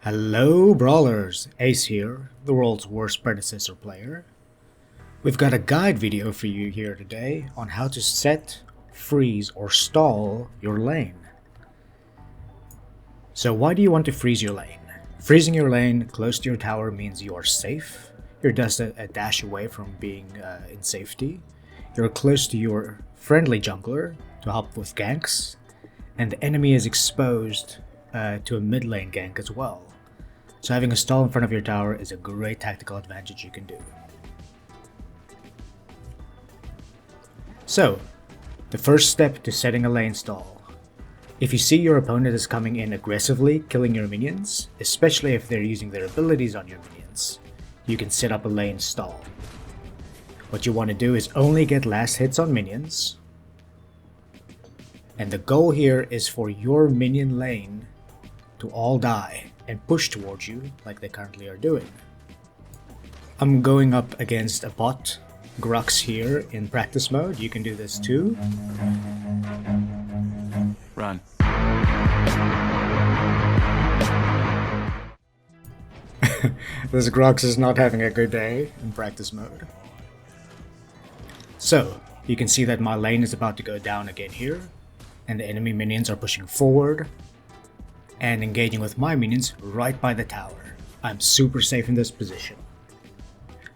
Hello brawlers, Ace here, the world's worst Predecessor player. We've got a guide video for you here today on how to set, freeze or stall your lane. So why do you want to freeze your lane? Freezing your lane close to your tower means you are safe, you're just a dash away from being in safety, you're close to your friendly jungler to help with ganks, and the enemy is exposed to a mid lane gank as well. So having a stall in front of your tower is a great tactical advantage you can do. So, the first step to setting a lane stall. If you see your opponent is coming in aggressively, killing your minions, especially if they're using their abilities on your minions, you can set up a lane stall. What you want to do is only get last hits on minions, and the goal here is for your minion lane to all die and push towards you like they currently are doing. I'm going up against a bot, Grux here in practice mode. You can do this too. Run. This Grux is not having a good day in practice mode. So, you can see that my lane is about to go down again here, and the enemy minions are pushing forward and engaging with my minions right by the tower. I'm super safe in this position.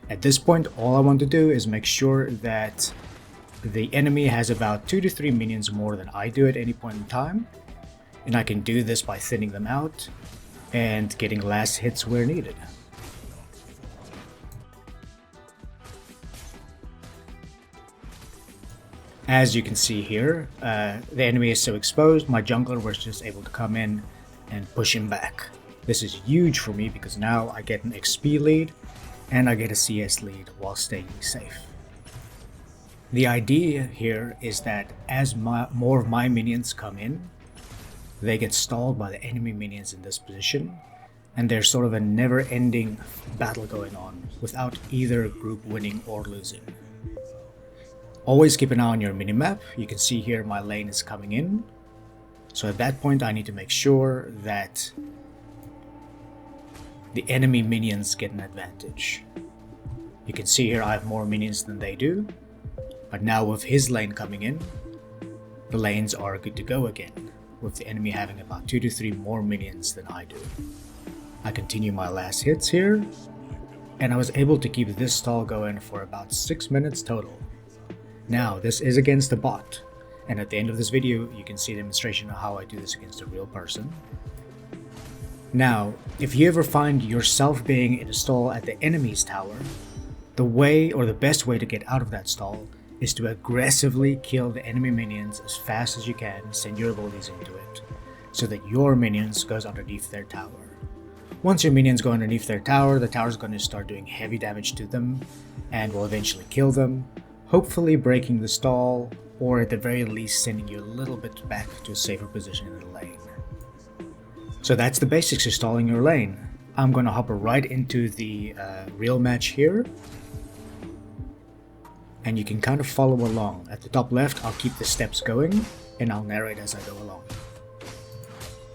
At this point, all I want to do is make sure that the enemy has about 2 to 3 minions more than I do at any point in time, and I can do this by thinning them out and getting last hits where needed. As you can see here, the enemy is so exposed, my jungler was just able to come in and push him back. This is huge for me because now I get an XP lead and I get a CS lead while staying safe. The idea here is that as more of my minions come in, they get stalled by the enemy minions in this position, and there's sort of a never-ending battle going on without either group winning or losing. Always keep an eye on your minimap. You can see here my lane is coming in. So at that point I need to make sure that the enemy minions get an advantage. You can see here I have more minions than they do, but now with his lane coming in, the lanes are good to go again, with the enemy having about 2 to 3 more minions than I do. I continue my last hits here, and I was able to keep this stall going for about 6 minutes total. Now this is against a bot, and at the end of this video you can see a demonstration of how I do this against a real person. Now, if you ever find yourself being in a stall at the enemy's tower, the way or the best way to get out of that stall is to aggressively kill the enemy minions as fast as you can, send your abilities into it, so that your minions goes underneath their tower. Once your minions go underneath their tower, the tower is going to start doing heavy damage to them and will eventually kill them, hopefully breaking the stall, or at the very least sending you a little bit back to a safer position in the lane. So that's the basics of stalling your lane. I'm gonna hop right into the real match here, and you can kind of follow along. At the top left I'll keep the steps going and I'll narrate as I go along.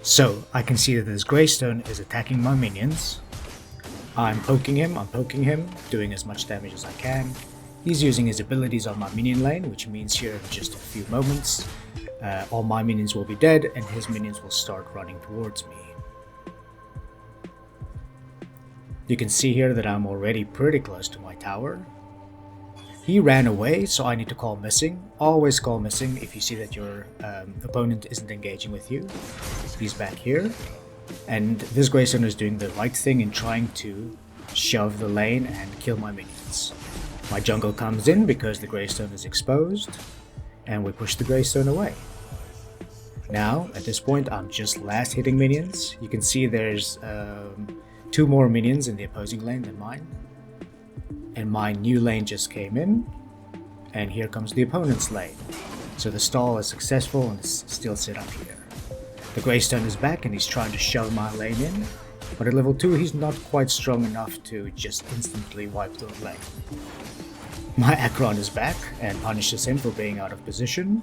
So I can see that this Greystone is attacking my minions. I'm poking him, doing as much damage as I can. He's using his abilities on my minion lane, which means here in just a few moments, all my minions will be dead and his minions will start running towards me. You can see here that I'm already pretty close to my tower. He ran away, so I need to call missing. Always call missing if you see that your opponent isn't engaging with you. He's back here. And this Greystone is doing the right thing in trying to shove the lane and kill my minions. My jungle comes in because the Greystone is exposed, and we push the Greystone away. Now, at this point, I'm just last hitting minions. You can see there's 2 more minions in the opposing lane than mine. And my new lane just came in, and here comes the opponent's lane. So the stall is successful and is still set up here. The Greystone is back and he's trying to shove my lane in, but at level 2 he's not quite strong enough to just instantly wipe the lane. My Akron is back and punishes him for being out of position.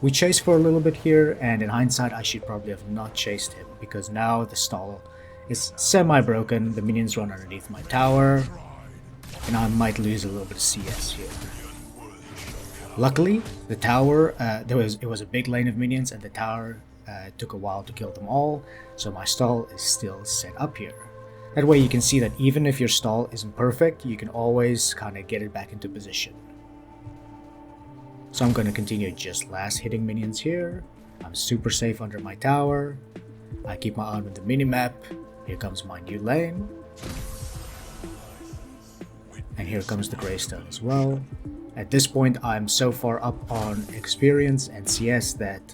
We chase for a little bit here, and in hindsight I should probably have not chased him, because now the stall is semi-broken. The minions run underneath my tower, and I might lose a little bit of CS here. Luckily, the tower, it was a big lane of minions, and the tower took a while to kill them all, so my stall is still set up here. That way you can see that even if your stall isn't perfect, you can always kind of get it back into position. So I'm going to continue just last hitting minions here. I'm super safe under my tower. I keep my eye on the minimap. Here comes my new lane. And here comes the Greystone as well. At this point, I'm so far up on experience and CS that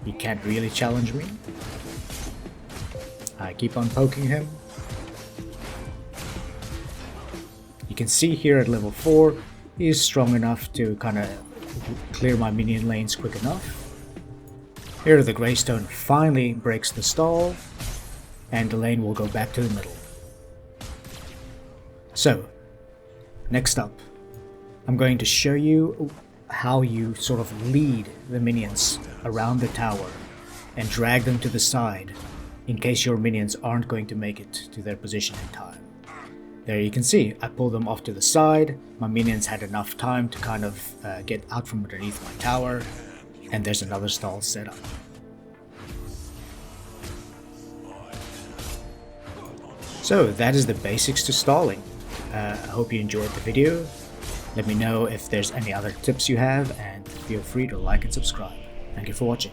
he can't really challenge me. I keep on poking him. You can see here at level 4, he is strong enough to kind of clear my minion lanes quick enough. Here the Greystone finally breaks the stall, and the lane will go back to the middle. So, next up, I'm going to show you how you sort of lead the minions around the tower and drag them to the side in case your minions aren't going to make it to their position in time. There you can see, I pulled them off to the side, my minions had enough time to kind of get out from underneath my tower, and there's another stall set up. So that is the basics to stalling. I hope you enjoyed the video. Let me know if there's any other tips you have, and feel free to like and subscribe. Thank you for watching.